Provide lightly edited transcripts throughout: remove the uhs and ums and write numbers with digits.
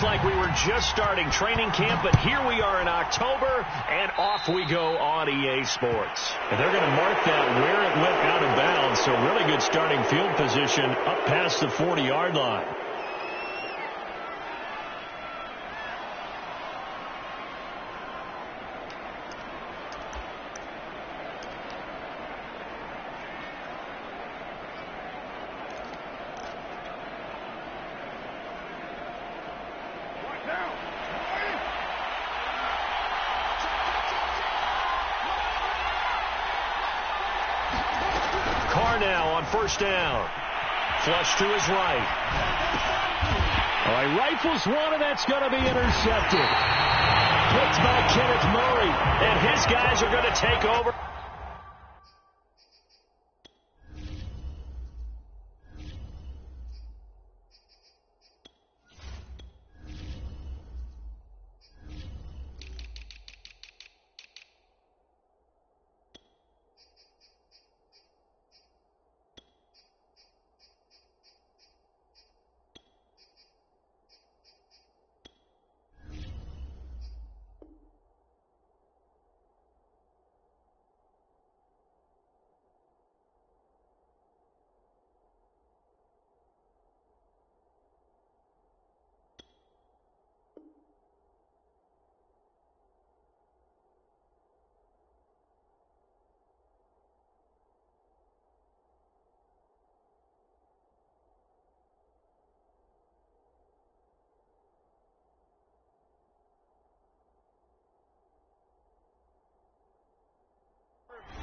Like we were just starting training camp, but here we are in October, and off we go on EA Sports. And they're going to mark that where it went out of bounds, so really good starting field position up past the 40-yard line. First down. Flush to his right. All right, rifles one, and that's going to be intercepted. Picked by Kenneth Murray. And his guys are going to take over.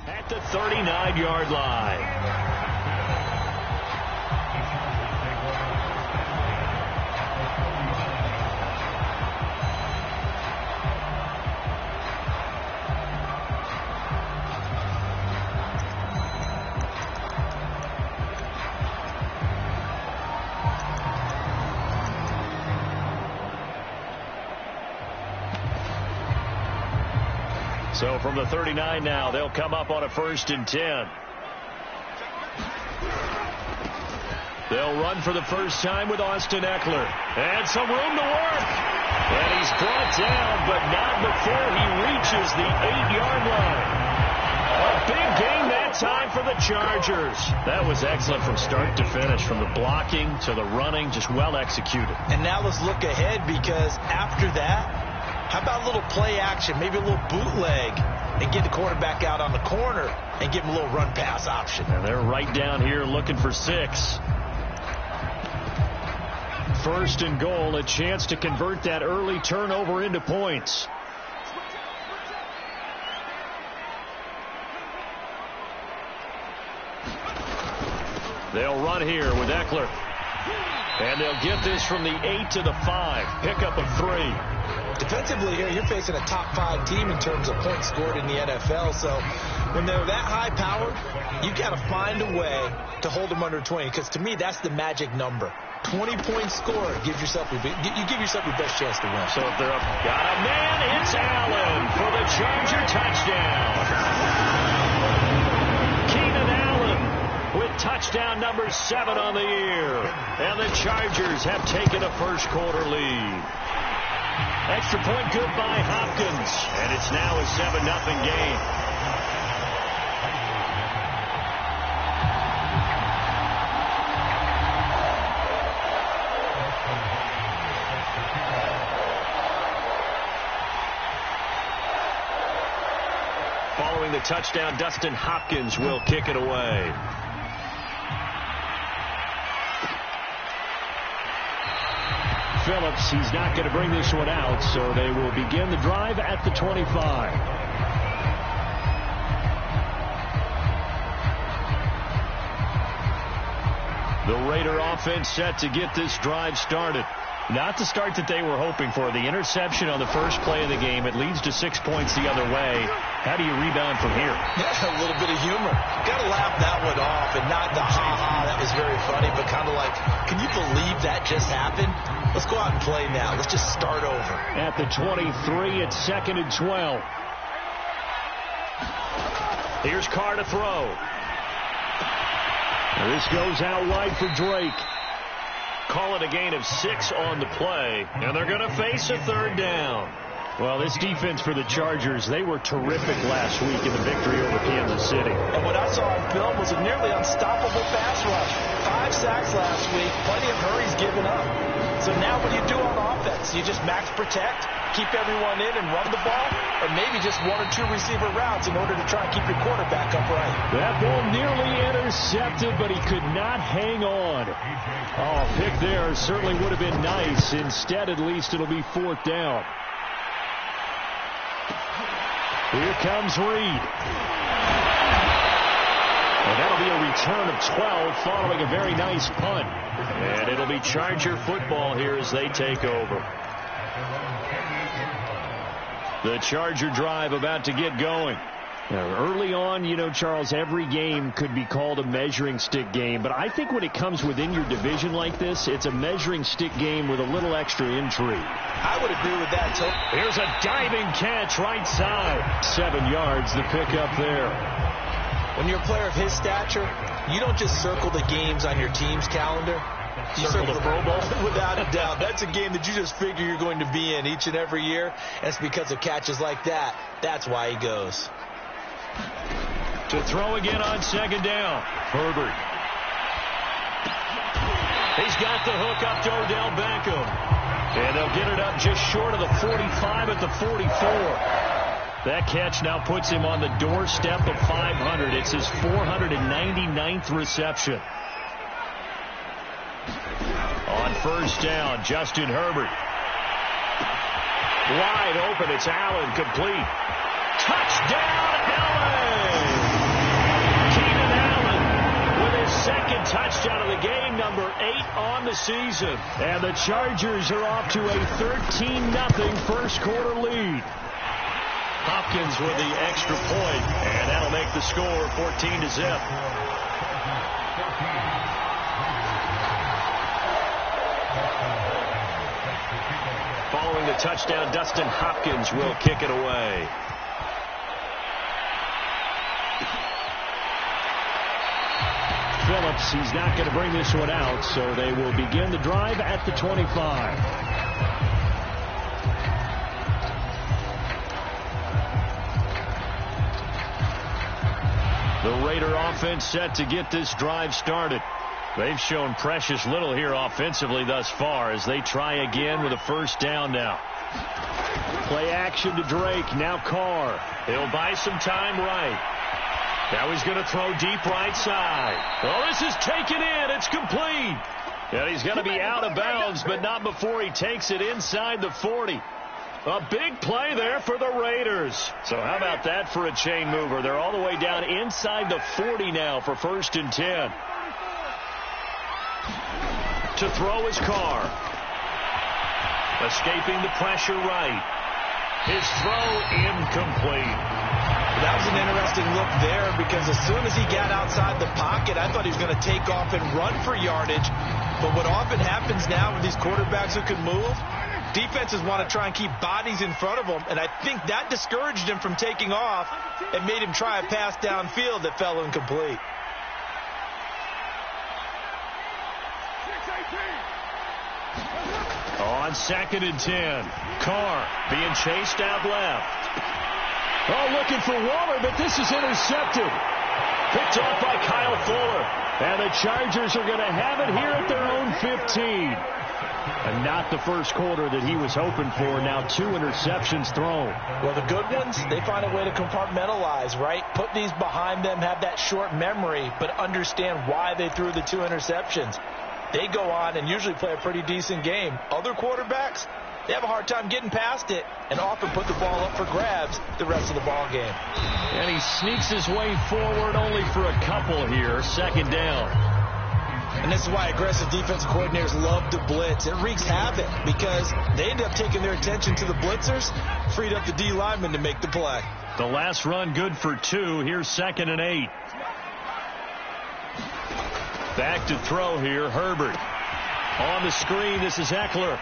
At the 39-yard line. So from the 39 now, they'll come up on a 1st and 10. They'll run for the first time with Austin Eckler. And some room to work. And he's brought down, but not before he reaches the 8-yard line. A big gain that time for the Chargers. That was excellent from start to finish, from the blocking to the running, just well executed. And now let's look ahead, because after that, how about a little play action, maybe a little bootleg, and get the quarterback out on the corner and give him a little run pass option. And they're right down here looking for 6. 1st and goal, a chance to convert that early turnover into points. They'll run here with Eckler. And they'll get this from the 8 to the 5. Pickup of 3. Defensively here, you're facing a top 5 team in terms of points scored in the NFL. So when they're that high powered, you got to find a way to hold them under 20. Because to me, that's the magic number. 20 points scored. You give yourself your best chance to win. So if they're up, got a man, it's Allen for the Charger touchdown. Keenan Allen with touchdown number 7 on the year. And the Chargers have taken a first quarter lead. Extra point good by Hopkins. And it's now a 7-0 game. Following the touchdown, Dustin Hopkins will kick it away. Phillips, he's not going to bring this one out, so they will begin the drive at the 25. The Raider offense set to get this drive started. Not the start that they were hoping for. The interception on the first play of the game. It leads to 6 points the other way. How do you rebound from here? Yeah, a little bit of humor. Got to laugh that one off, and not the ha-ha, that was very funny, but kind of like, can you believe that just happened? Let's go out and play now. Let's just start over. At the 23, it's 2nd and 12. Here's Carr to throw. This goes out wide for Drake. Call it a gain of 6 on the play, and they're going to face a third down. Well, this defense for the Chargers, they were terrific last week in the victory over Kansas City. And what I saw on film was a nearly unstoppable pass rush. 5 sacks last week, plenty of hurries given up. So now what do you do on offense? You just max protect, keep everyone in and run the ball, or maybe just 1 or 2 receiver routes in order to try and keep your quarterback upright. That ball nearly intercepted, but he could not hang on. Oh, pick there certainly would have been nice. Instead, at least it'll be 4th down. Here comes Reed. And that'll be a return of 12 following a very nice punt. And it'll be Charger football here as they take over. The Charger drive about to get going. Now, early on, you know, Charles, every game could be called a measuring stick game. But I think when it comes within your division like this, it's a measuring stick game with a little extra intrigue. I would agree with that, too. Here's a diving catch right side. 7 yards, the pickup there. When you're a player of his stature, you don't just circle the games on your team's calendar. You circle the Pro Bowl. Without a doubt. That's a game that you just figure you're going to be in each and every year. And it's because of catches like that. That's why he goes. To throw again on 2nd down. Herbert. He's got the hook up to Odell Beckham. And they'll get it up just short of the 45 at the 44. That catch now puts him on the doorstep of 500. It's his 499th reception. On 1st down, Justin Herbert. Wide open, it's Allen, complete. Touchdown, Allen! Keenan Allen with his 2nd touchdown of the game, number 8 on the season. And the Chargers are off to a 13-0 first quarter lead. Hopkins with the extra point, and that'll make the score 14-0. Following the touchdown, Dustin Hopkins will kick it away. Phillips, he's not going to bring this one out, so they will begin the drive at the 25. The Raider offense set to get this drive started. They've shown precious little here offensively thus far as they try again with a 1st down now. Play action to Drake. Now Carr. He'll buy some time right. Now he's going to throw deep right side. Well, this is taken in. It's complete. And he's going to be out of bounds, but not before he takes it inside the 40. A big play there for the Raiders. So how about that for a chain mover? They're all the way down inside the 40 now for 1st and 10. To throw his Carr. Escaping the pressure right. His throw incomplete. That was an interesting look there because as soon as he got outside the pocket, I thought he was going to take off and run for yardage. But what often happens now with these quarterbacks who can move, defenses want to try and keep bodies in front of them, and I think that discouraged him from taking off and made him try a pass downfield that fell incomplete. On 2nd and 10, Carr being chased out left. Oh, looking for Waller, but this is intercepted. Picked off by Kyle Fuller. And the Chargers are going to have it here at their own 15. And not the first quarter that he was hoping for. Now 2 interceptions thrown. Well, the good ones, they find a way to compartmentalize, right? Put these behind them, have that short memory, but understand why they threw the 2 interceptions. They go on and usually play a pretty decent game. Other quarterbacks, they have a hard time getting past it and often put the ball up for grabs the rest of the ball game. And he sneaks his way forward only for a couple here. 2nd down. And this is why aggressive defensive coordinators love to blitz. It wreaks havoc because they end up taking their attention to the blitzers, freed up the D lineman to make the play. The last run good for 2. Here's 2nd and 8. Back to throw here, Herbert. On the screen, this is Eckler.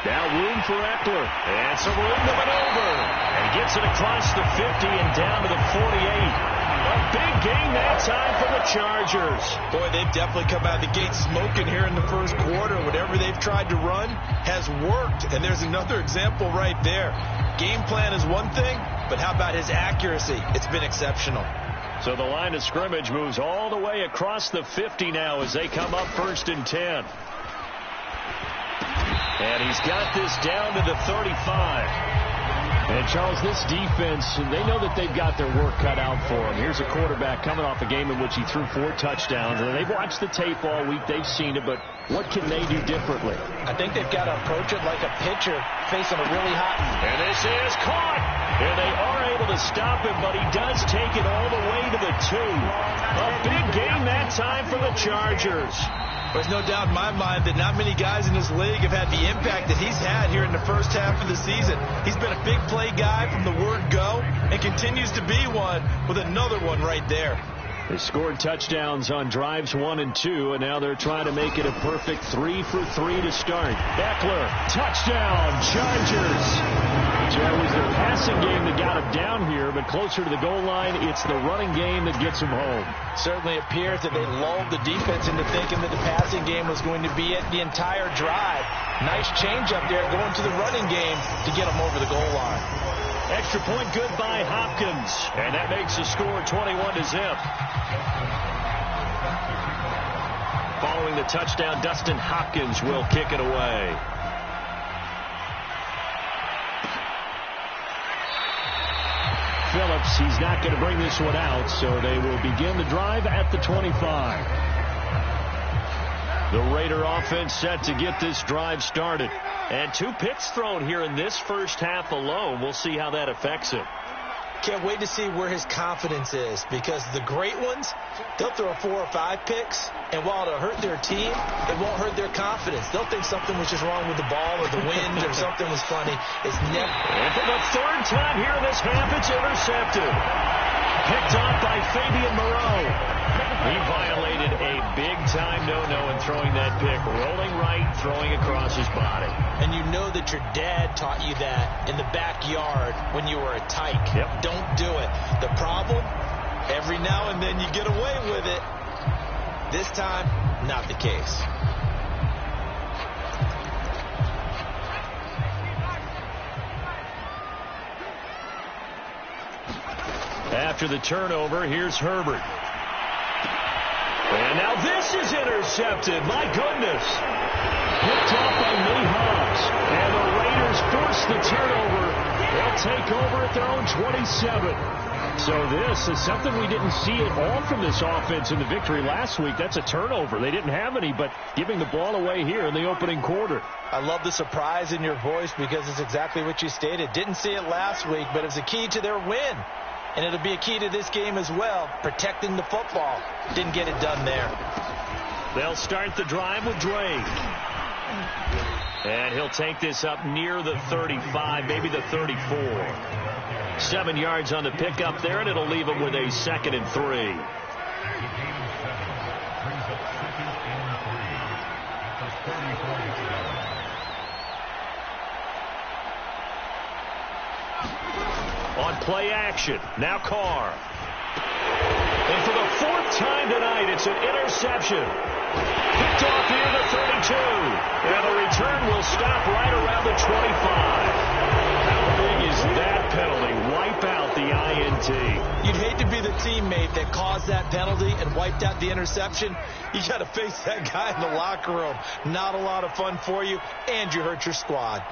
Now room for Eckler. And some room to maneuver. And gets it across the 50 and down to the 48. A big game that time for the Chargers. Boy, they've definitely come out of the gate smoking here in the first quarter. Whatever they've tried to run has worked, and there's another example right there. Game plan is one thing, but how about his accuracy? It's been exceptional. So the line of scrimmage moves all the way across the 50 now as they come up 1st and 10. And he's got this down to the 35. And, Charles, this defense, they know that they've got their work cut out for them. Here's a quarterback coming off a game in which he threw 4 touchdowns. And they've watched the tape all week. They've seen it. But what can they do differently? I think they've got to approach it like a pitcher facing a really hot. And this is caught. And they are able to stop him, but he does take it all the way to the 2. A big game that time for the Chargers. There's no doubt in my mind that not many guys in this league have had the impact that he's had here in the first half of the season. He's been a big play guy from the word go and continues to be one with another one right there. They scored touchdowns on drives 1 and 2, and now they're trying to make it a perfect 3 for 3 to start. Eckler, touchdown, Chargers. So it was their passing game that got him down here, but closer to the goal line, it's the running game that gets him home. Certainly appears that they lulled the defense into thinking that the passing game was going to be it the entire drive. Nice change up there going to the running game to get them over the goal line. Extra point good by Hopkins, and that makes the score 21-0. Following the touchdown, Dustin Hopkins will kick it away. Phillips, he's not going to bring this one out, so they will begin the drive at the 25. The Raider offense set to get this drive started. And 2 picks thrown here in this first half alone. We'll see how that affects him. Can't wait to see where his confidence is, because the great ones, they'll throw 4 or 5 picks, and while it'll hurt their team, it won't hurt their confidence. They'll think something was just wrong with the ball or the wind or something was funny. It's never. And for the 3rd time here in this half, it's intercepted. Picked off by Fabian Moreau. He violated a big-time no-no in throwing that pick. Rolling right, throwing across his body. And you know that your dad taught you that in the backyard when you were a tyke. Yep. Don't do it. The problem, every now and then you get away with it. This time, not the case. After the turnover, here's Herbert. And now this is intercepted. My goodness. Picked off by Nate Hobbs. And the Raiders force the turnover. They'll take over at their own 27. So this is something we didn't see at all from this offense in the victory last week. That's a turnover. They didn't have any, but giving the ball away here in the opening quarter. I love the surprise in your voice, because it's exactly what you stated. Didn't see it last week, but it was a key to their win. And it'll be a key to this game as well, protecting the football. Didn't get it done there. They'll start the drive with Drake. And he'll take this up near the 35, maybe the 34. 7 yards on the pickup there, and it'll leave him with a 2nd and 3. On play action, now Carr. And for the 4th time tonight, it's an interception. Picked off near the 32. And the return will stop right around the 25. How big is that penalty? Wipe out the INT. You'd hate to be the teammate that caused that penalty and wiped out the interception. You got to face that guy in the locker room. Not a lot of fun for you, and you hurt your squad.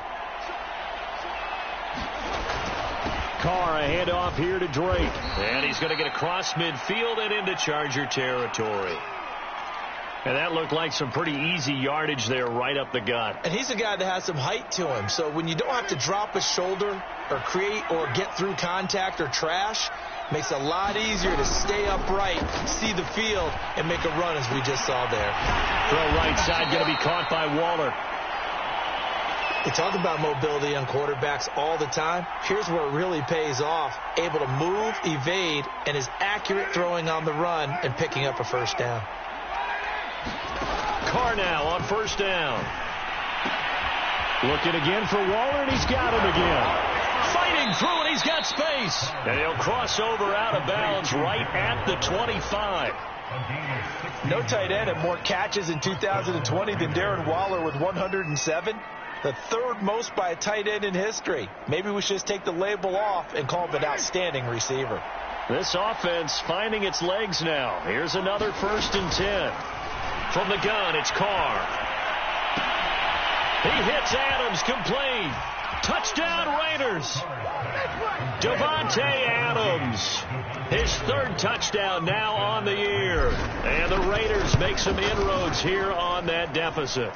Carr, a handoff here to Drake. And he's going to get across midfield and into Charger territory. And that looked like some pretty easy yardage there right up the gut. And he's a guy that has some height to him. So when you don't have to drop a shoulder or create or get through contact or trash, makes it a lot easier to stay upright, see the field, and make a run as we just saw there. Throw right side going to be caught by Waller. They talk about mobility on quarterbacks all the time. Here's where it really pays off. Able to move, evade, and is accurate throwing on the run and picking up a first down. Carr now on first down. Looking again for Waller, and he's got him again. Fighting through, and he's got space. And he'll cross over out of bounds right at the 25. No tight end had more catches in 2020 than Darren Waller with 107. The third most by a tight end in history. Maybe we should just take the label off and call him an outstanding receiver. This offense finding its legs now. Here's another 1st and 10. From the gun, it's Carr. He hits Adams, complete. Touchdown Raiders. Davante Adams. His 3rd touchdown now on the year. And the Raiders make some inroads here on that deficit.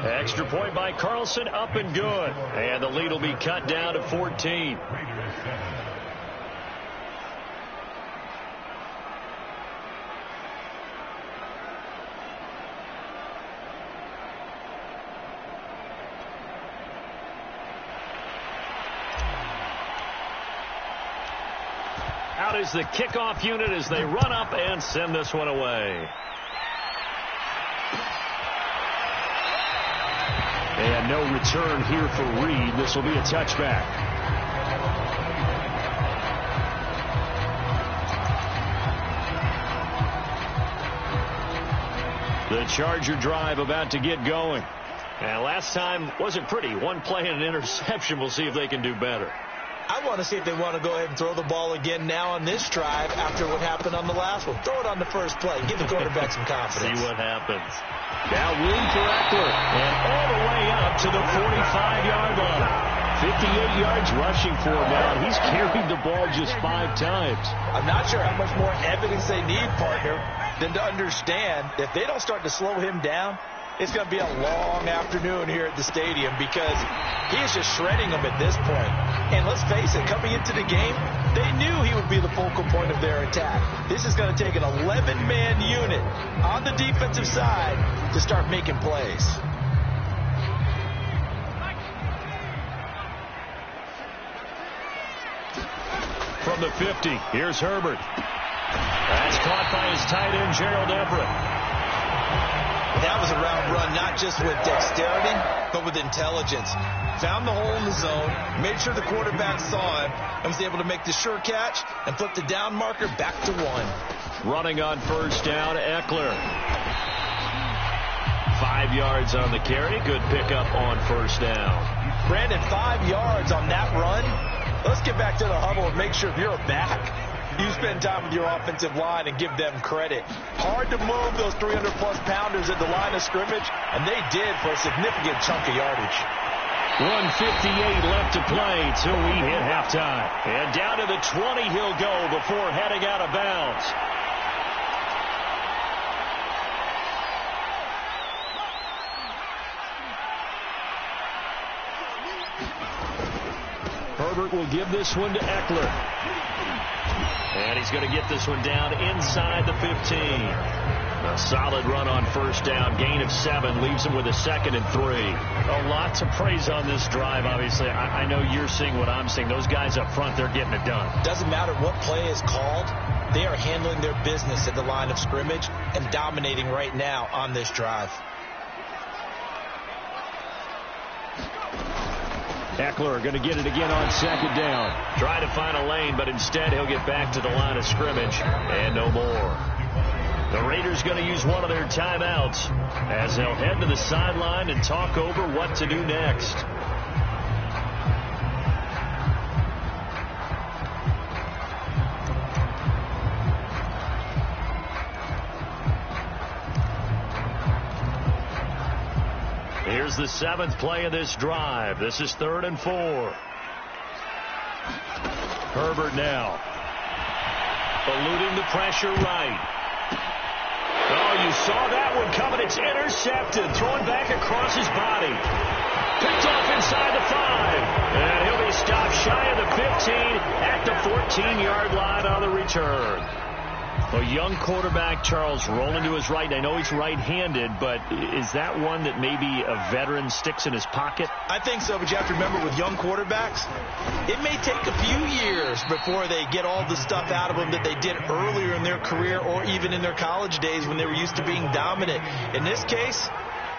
Extra point by Carlson, up and good. And the lead will be cut down to 14. Out is the kickoff unit as they run up and send this one away. And no return here for Reed. This will be a touchback. The Charger drive about to get going. And last time wasn't pretty. One play and an interception. We'll see if they can do better. I want to see if they want to go ahead and throw the ball again now on this drive after what happened on the last one. Throw it on the first play. Give the quarterback some confidence. See what happens. Now room for Eckler. And all the way up to the 45-yard line. 58 yards rushing for him now. He's carried the ball just 5 times. I'm not sure how much more evidence they need, partner, than to understand if they don't start to slow him down, it's going to be a long afternoon here at the stadium because he is just shredding them at this point. And let's face it, coming into the game, they knew he would be the focal point of their attack. This is going to take an 11-man unit on the defensive side to start making plays. From the 50, here's Herbert. That's caught by his tight end, Gerald Everett. That was a round run, not just with dexterity, but with intelligence. Found the hole in the zone, made sure the quarterback saw him, and was able to make the sure catch and flip the down marker back to 1. Running on first down, Eckler. 5 yards on the carry. Good pickup on first down. Brandon, 5 yards on that run. Let's get back to the huddle and make sure if you're a back, you spend time with your offensive line and give them credit. Hard to move those 300-plus pounders at the line of scrimmage, and they did for a significant chunk of yardage. 1:58 left to play till we hit halftime. And down to the 20 he'll go before heading out of bounds. Herbert will give this one to Eckler. And he's going to get this one down inside the 15. A solid run on first down. Gain of 7 leaves him with a 2nd and 3. A lot to praise on this drive, obviously. I know you're seeing what I'm seeing. Those guys up front, they're getting it done. Doesn't matter what play is called. They are handling their business at the line of scrimmage and dominating right now on this drive. Eckler going to get it again on 2nd down. Try to find a lane, but instead he'll get back to the line of scrimmage and no more. The Raiders going to use one of their timeouts as they'll head to the sideline and talk over what to do next. Here's the 7th play of this drive. This is 3rd and 4. Herbert now. Eluding the pressure right. Oh, you saw that one coming. It's intercepted. Thrown back across his body. Picked off inside the 5. And he'll be stopped shy of the 15 at the 14-yard line on the return. A young quarterback, Charles, rolling to his right. I know he's right-handed, but is that one that maybe a veteran sticks in his pocket? I think so, but you have to remember with young quarterbacks, it may take a few years before they get all the stuff out of them that they did earlier in their career or even in their college days when they were used to being dominant. In this case,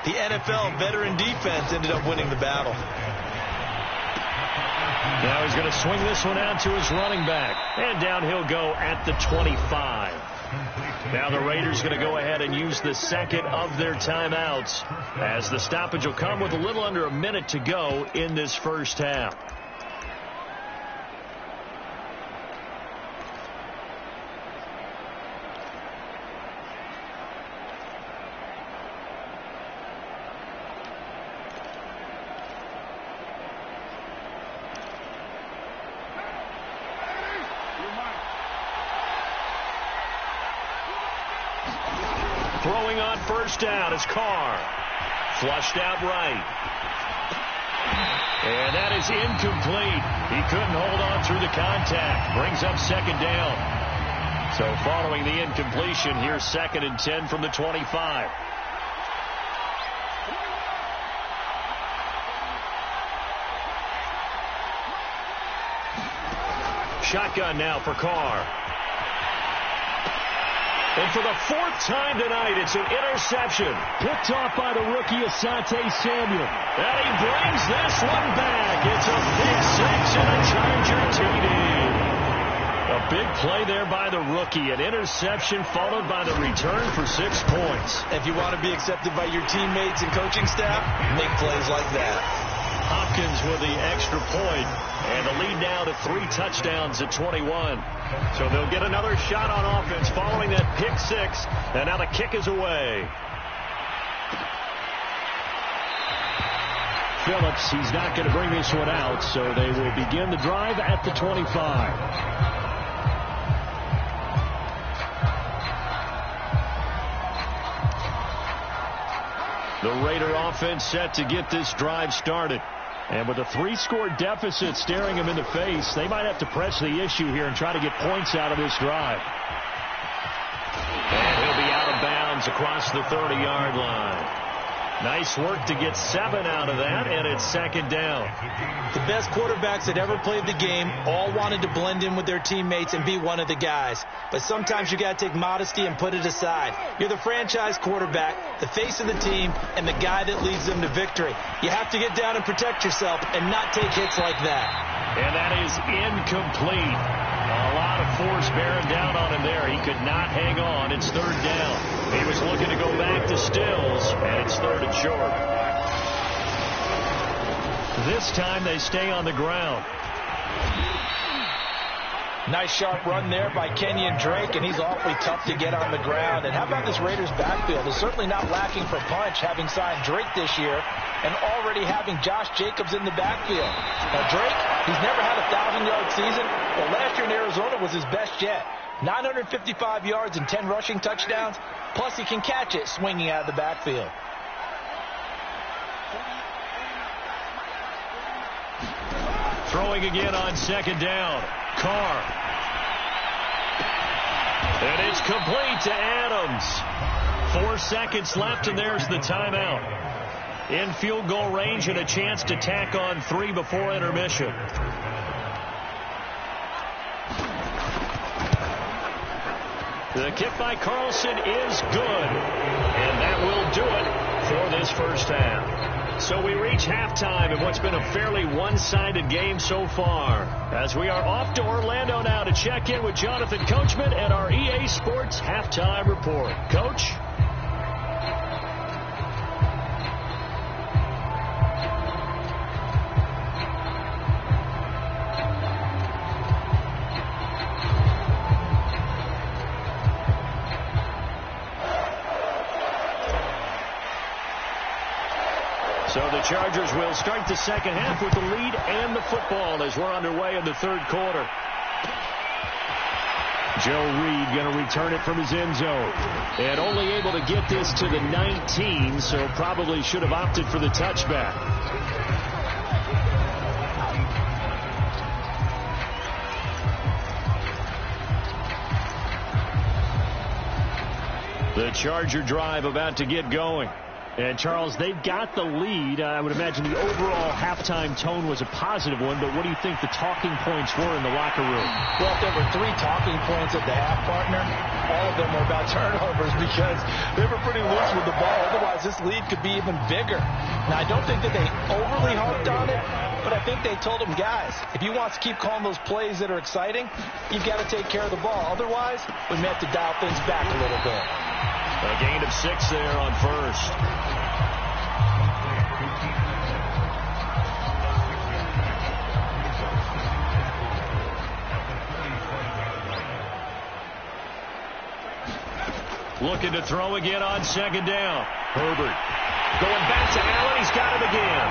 the NFL veteran defense ended up winning the battle. Now he's going to swing this one out to his running back. And down he'll go at the 25. Now the Raiders going to go ahead and use the second of their timeouts, as the stoppage will come with a little under a minute to go in this first half. Throwing on first down is Carr. Flushed out right. And that is incomplete. He couldn't hold on through the contact. Brings up second down. So following the incompletion, here's 2nd and 10 from the 25. Shotgun now for Carr. And for the 4th time tonight, it's an interception. Picked off by the rookie, Asante Samuel. And he brings this one back. It's a big 6 and a Charger TD. A big play there by the rookie. An interception followed by the return for 6 points. If you want to be accepted by your teammates and coaching staff, make plays like that. Hopkins with the extra point, and the lead now to 3 touchdowns at 21. So they'll get another shot on offense following that pick 6, and now the kick is away. Phillips, he's not going to bring this one out, so they will begin the drive at the 25. The Raider offense set to get this drive started. And with a 3-score deficit staring him in the face, they might have to press the issue here and try to get points out of this drive. And he'll be out of bounds across the 30-yard line. Nice work to get 7 out of that, and it's 2nd down. The best quarterbacks that ever played the game all wanted to blend in with their teammates and be one of the guys. But sometimes you got to take modesty and put it aside. You're the franchise quarterback, the face of the team, and the guy that leads them to victory. You have to get down and protect yourself and not take hits like that. And that is incomplete. A lot of force bearing down on him there. He could not hang on. It's 3rd down. He was looking to go back to Stills, and it's 3rd and short. This time they stay on the ground. Nice sharp run there by Kenyon Drake, and he's awfully tough to get on the ground. And how about this Raiders backfield? It's certainly not lacking for punch, having signed Drake this year and already having Josh Jacobs in the backfield. Now Drake, he's never had a 1,000-yard season, but last year in Arizona was his best yet. 955 yards and 10 rushing touchdowns, plus he can catch it swinging out of the backfield. Throwing again on 2nd down. Carr. And it's complete to Adams. 4 seconds left, and there's the timeout. In field goal range and a chance to tack on 3 before intermission. The kick by Carlson is good. And that will do it for this first half. So we reach halftime in what's been a fairly one-sided game so far. As we are off to Orlando now to check in with Jonathan Coachman and our EA Sports Halftime Report. Coach? So the Chargers will start the second half with the lead and the football as we're underway in the 3rd quarter. Joe Reed going to return it from his end zone. And only able to get this to the 19, so probably should have opted for the touchback. The Charger drive about to get going. And, Charles, they've got the lead. I would imagine the overall halftime tone was a positive one, but what do you think the talking points were in the locker room? Well, if there were 3 talking points at the half, partner, all of them were about turnovers because they were pretty loose with the ball. Otherwise, this lead could be even bigger. Now, I don't think that they overly harped on it, but I think they told them, guys, if you want to keep calling those plays that are exciting, you've got to take care of the ball. Otherwise, we may have to dial things back a little bit. A gain of 6 there on first. Looking to throw again on second down. Herbert going back to Allen. He's got it again.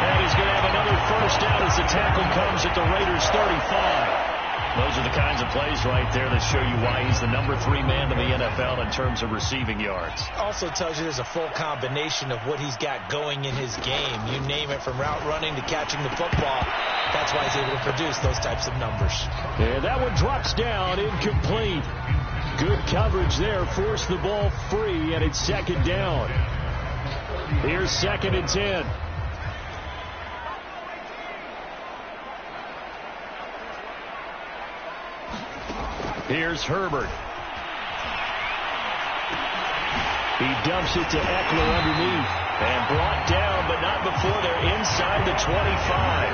And he's going to have another first down as the tackle comes at the Raiders' 35. Those are the kinds of plays right there that show you why he's the number 3 man in the NFL in terms of receiving yards. Also tells you there's a full combination of what he's got going in his game. You name it, from route running to catching the football. That's why he's able to produce those types of numbers. And that one drops down, incomplete. Good coverage there, forced the ball free, and it's second down. Here's 2nd and 10. Here's Herbert. He dumps it to Eckler underneath and brought down, but not before they're inside the 25.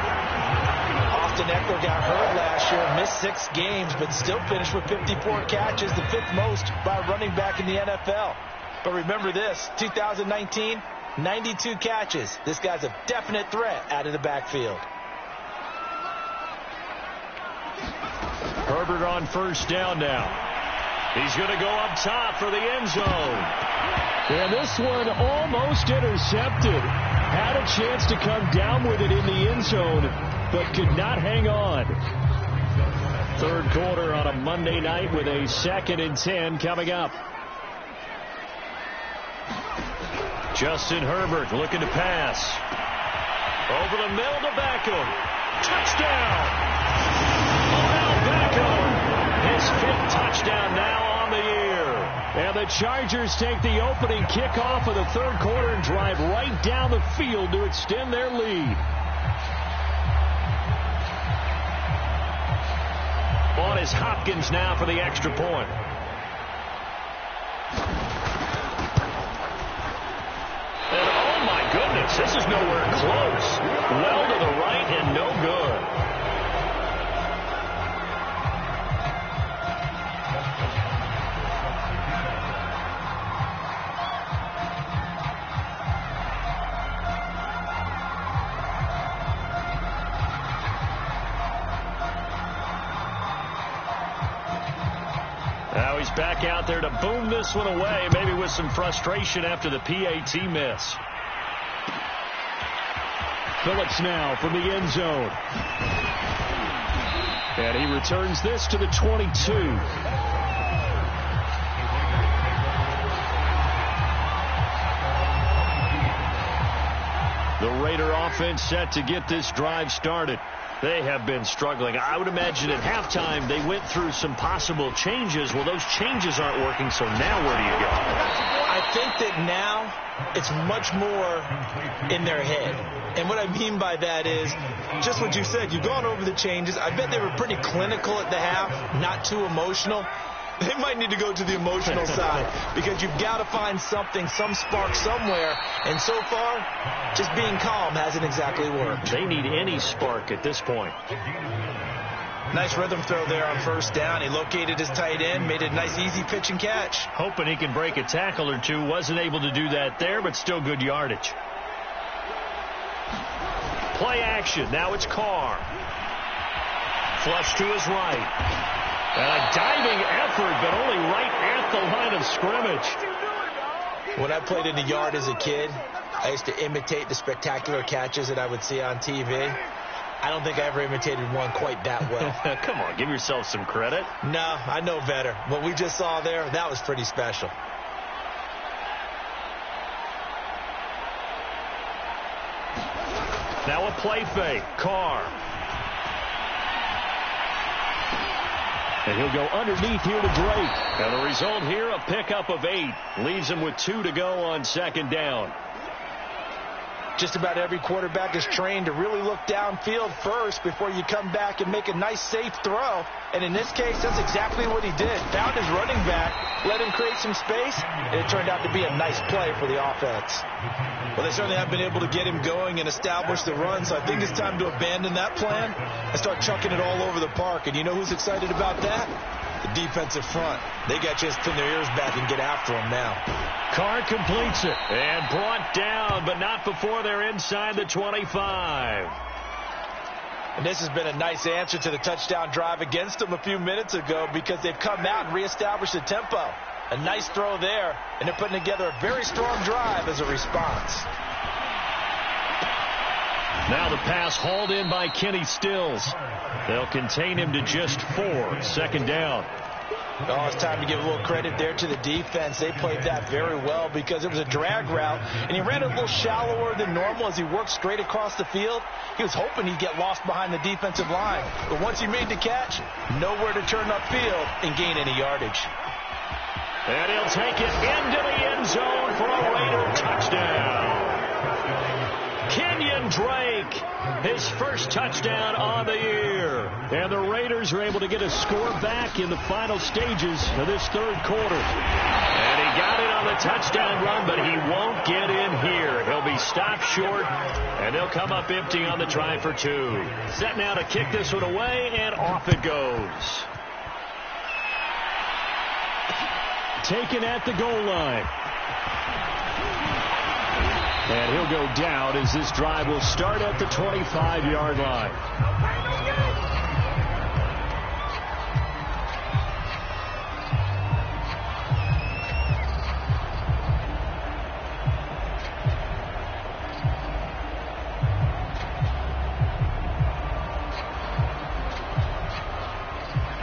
Austin Eckler got hurt last year, missed 6 games, but still finished with 54 catches, the 5th most by a running back in the NFL. But remember this, 2019, 92 catches. This guy's a definite threat out of the backfield. Herbert on first down now. He's going to go up top for the end zone. And this one almost intercepted. Had a chance to come down with it in the end zone, but could not hang on. 3rd quarter on a Monday night with a 2nd and 10 coming up. Justin Herbert looking to pass. Over the middle to Beckham. Touchdown! His 5th touchdown now on the year. And the Chargers take the opening kickoff of the 3rd quarter and drive right down the field to extend their lead. On is Hopkins now for the extra point. And oh my goodness, this is nowhere close. Well to the right and no good. Now he's back out there to boom this one away, maybe with some frustration after the PAT miss. Phillips now from the end zone. And he returns this to the 22. The Raider offense set to get this drive started. They have been struggling. I would imagine at halftime they went through some possible changes. Well, those changes aren't working, so now where do you go? I think that now it's much more in their head. And what I mean by that is just what you said. You've gone over the changes. I bet they were pretty clinical at the half, not too emotional. They might need to go to the emotional side because you've got to find something, some spark somewhere. And so far, just being calm hasn't exactly worked. They need any spark at this point. Nice rhythm throw there on first down. He located his tight end, made a nice easy pitch and catch. Hoping he can break a tackle or two. Wasn't able to do that there, but still good yardage. Play action. Now it's Carr. Flush to his right. And a diving effort, but only right at the line of scrimmage. When I played in the yard as a kid, I used to imitate the spectacular catches that I would see on TV. I don't think I ever imitated one quite that well. Come on, give yourself some credit. No, I know better. What we just saw there, that was pretty special. Now a play fake. Carr. And he'll go underneath here to Drake. And the result here, a pickup of 8. Leaves him with 2 to go on second down. Just about every quarterback is trained to really look downfield first before you come back and make a nice, safe throw. And in this case, that's exactly what he did. Found his running back, let him create some space, and it turned out to be a nice play for the offense. Well, they certainly have been able to get him going and establish the run, so I think it's time to abandon that plan and start chucking it all over the park. And you know who's excited about that? The defensive front. They got a chance to pin their ears back and get after him now. Carr completes it and brought down, but not before they're inside the 25. And this has been a nice answer to the touchdown drive against them a few minutes ago because they've come out and reestablished the tempo. A nice throw there, and they're putting together a very strong drive as a response. Now the pass hauled in by Kenny Stills. They'll contain him to just 4. Second down. Oh, it's time to give a little credit there to the defense. They played that very well because it was a drag route, and he ran it a little shallower than normal as he worked straight across the field. He was hoping he'd get lost behind the defensive line. But once he made the catch, nowhere to turn upfield and gain any yardage. And he'll take it into the end zone for a Raider touchdown. Kenyon Drake, his first touchdown on the year. And the Raiders are able to get a score back in the final stages of this third quarter. And he got it on the touchdown run, but he won't get in here. He'll be stopped short, and they'll come up empty on the try for 2. Set now to kick this one away, and off it goes. Taken at the goal line. And he'll go down as this drive will start at the 25-yard line.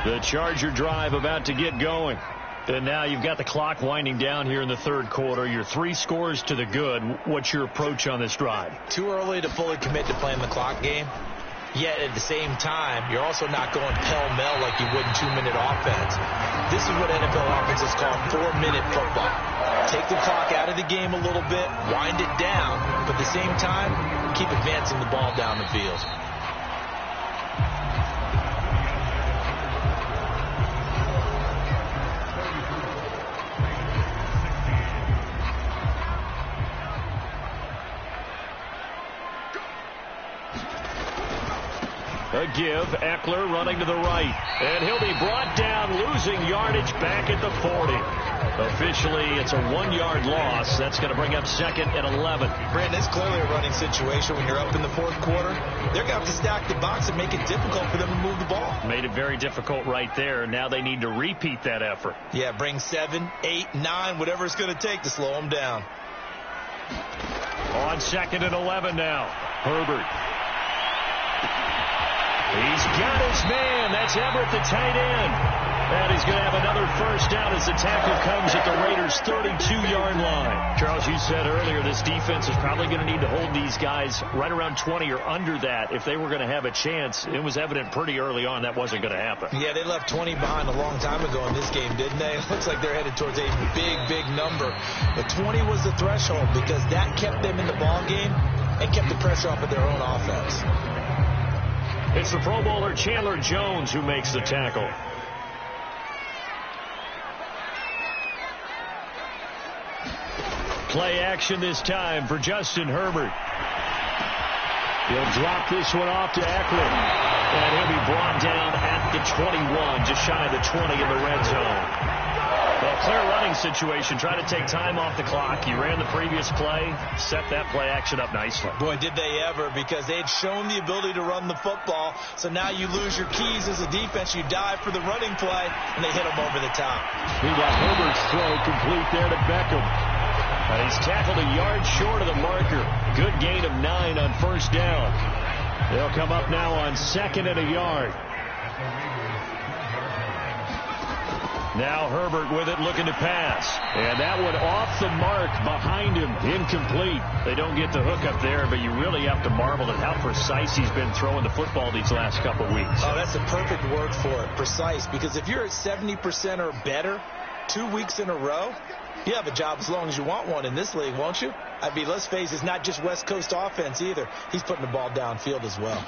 The Charger drive about to get going. And now you've got the clock winding down here in the third quarter. You're 3 scores to the good. What's your approach on this drive? Too early to fully commit to playing the clock game. Yet at the same time, you're also not going pell-mell like you would in 2-minute offense. This is what NFL offenses call 4-minute football. Take the clock out of the game a little bit, wind it down, but at the same time, keep advancing the ball down the field. A give, Eckler running to the right. And he'll be brought down, losing yardage back at the 40. Officially, it's a 1-yard loss. That's going to bring up 2nd and 11. Brandon, it's clearly a running situation when you're up in the fourth quarter. They're going to have to stack the box and make it difficult for them to move the ball. Made it very difficult right there. Now they need to repeat that effort. Yeah, bring 7, 8, 9, whatever it's going to take to slow them down. On 2nd and 11 now. Herbert. He's got his man. That's Everett, the tight end. And he's going to have another first down as the tackle comes at the Raiders' 32-yard line. Charles, you said earlier this defense is probably going to need to hold these guys right around 20 or under that if they were going to have a chance. It was evident pretty early on that wasn't going to happen. Yeah, they left 20 behind a long time ago in this game, didn't they? It looks like they're headed towards a big, big number. But 20 was the threshold because that kept them in the ball game and kept the pressure off of their own offense. It's the Pro Bowler Chandler Jones who makes the tackle. Play action this time for Justin Herbert. He'll drop this one off to Eckler. And he'll be brought down at the 21, just shy of the 20 in the red zone. Well, clear running situation. Try to take time off the clock. You ran the previous play, set that play action up nicely. Boy, did they ever, because they had shown the ability to run the football. So now you lose your keys as a defense. You dive for the running play, and they hit them over the top. He got Herbert's throw complete there to Beckham. And he's tackled a yard short of the marker. Good gain of 9 on first down. They'll come up now on 2nd and a yard. Now Herbert with it, looking to pass. And that one off the mark behind him. Incomplete. They don't get the hook up there, but you really have to marvel at how precise he's been throwing the football these last couple weeks. Oh, that's the perfect word for it, precise. Because if you're at 70% or better, 2 weeks in a row, you have a job as long as you want one in this league, won't you? I mean, let's face it, it's not just West Coast offense either. He's putting the ball downfield as well.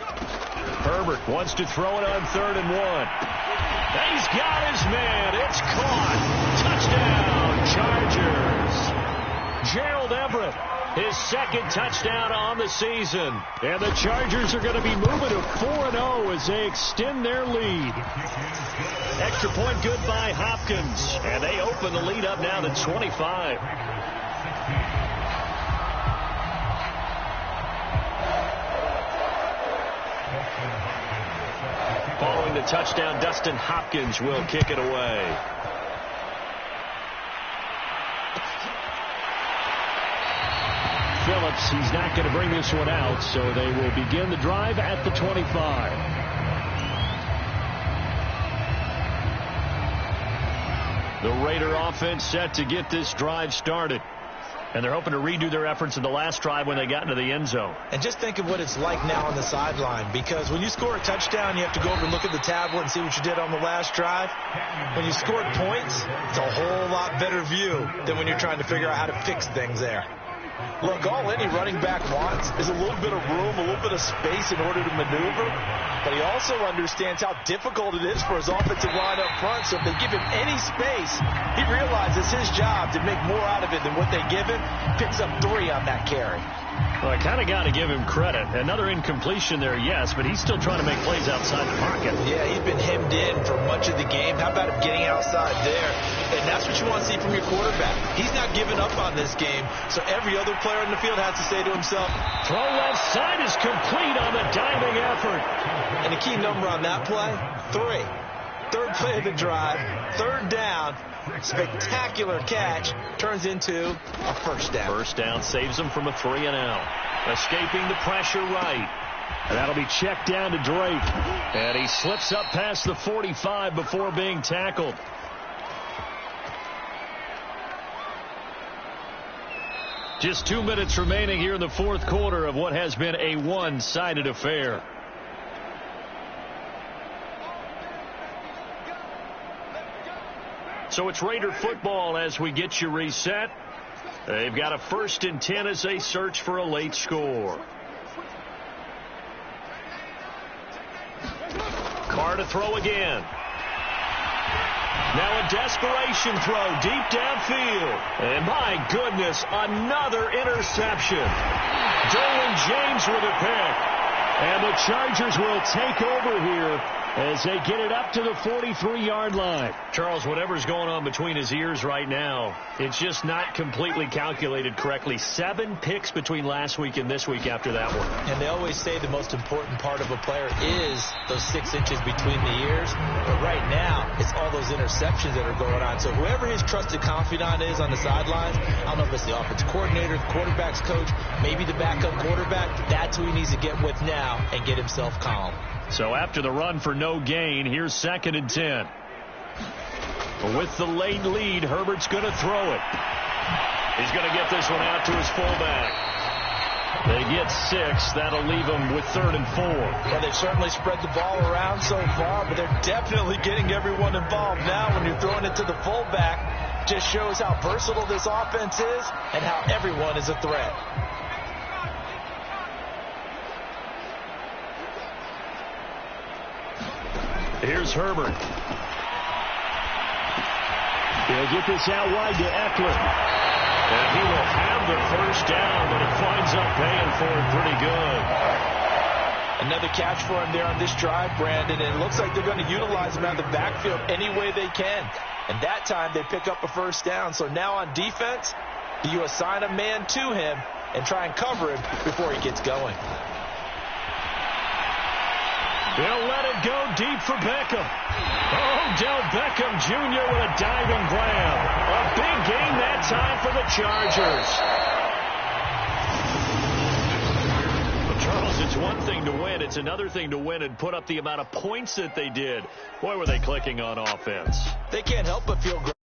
Herbert wants to throw it on 3rd and 1. He's got his man. It's caught. Touchdown, Chargers. Gerald Everett, his second touchdown on the season. And the Chargers are going to be moving to 4-0 as they extend their lead. Extra point good by Hopkins. And they open the lead up now to 25. Following the touchdown, Dustin Hopkins will kick it away. Phillips, he's not going to bring this one out, so they will begin the drive at the 25. The Raider offense set to get this drive started. And they're hoping to redo their efforts in the last drive when they got into the end zone. And just think of what it's like now on the sideline, because when you score a touchdown, you have to go over and look at the tablet and see what you did on the last drive. When you scored points, it's a whole lot better view than when you're trying to figure out how to fix things there. Look, all any running back wants is a little bit of room, a little bit of space in order to maneuver. But he also understands how difficult it is for his offensive line up front. So if they give him any space, he realizes his job to make more out of it than what they give him. Picks up 3 on that carry. Well, I kind of got to give him credit. Another incompletion there, yes, but he's still trying to make plays outside the pocket. Yeah, he's been hemmed in for much of the game. How about him getting outside there? And that's what you want to see from your quarterback. He's not giving up on this game, so every other player in the field has to say to himself, throw left side is complete on the diving effort. And the key number on that play, 3. Third play of the drive, 3rd down. Spectacular catch turns into a first down. First down saves him from a 3-and-out. Escaping the pressure right. And that'll be checked down to Drake. And he slips up past the 45 before being tackled. Just 2 minutes remaining here in the 4th quarter of what has been a one-sided affair. So it's Raider football as we get you reset. They've got a 1st and 10 as they search for a late score. Carr to throw again. Now a desperation throw deep downfield. And my goodness, another interception. Derwin James with a pick. And the Chargers will take over here as they get it up to the 43-yard line. Charles, whatever's going on between his ears right now, it's just not completely calculated correctly. 7 picks between last week and this week after that one. And they always say the most important part of a player is those 6 inches between the ears. But right now, it's all those interceptions that are going on. So whoever his trusted confidant is on the sidelines, I don't know if it's the offensive coordinator, the quarterback's coach, maybe the backup quarterback, that's who he needs to get with now and get himself calm. So after the run for no gain, here's 2nd and 10. With the late lead, Herbert's going to throw it. He's going to get this one out to his fullback. They get 6. That'll leave them with 3rd and 4. Well, they've certainly spread the ball around so far, but they're definitely getting everyone involved now. When you're throwing it to the fullback, just shows how versatile this offense is and how everyone is a threat. Here's Herbert. He'll get this out wide to Eckler. And he will have the first down, but it winds up paying for it pretty good. Another catch for him there on this drive, Brandon, and it looks like they're going to utilize him out of the backfield any way they can. And that time they pick up a first down. So now on defense, do you assign a man to him and try and cover him before he gets going? They'll let it go deep for Beckham. Odell Beckham Jr. with a diving grab. A big game that time for the Chargers. Well, Charles, it's one thing to win. It's another thing to win and put up the amount of points that they did. Boy, were they clicking on offense. They can't help but feel great.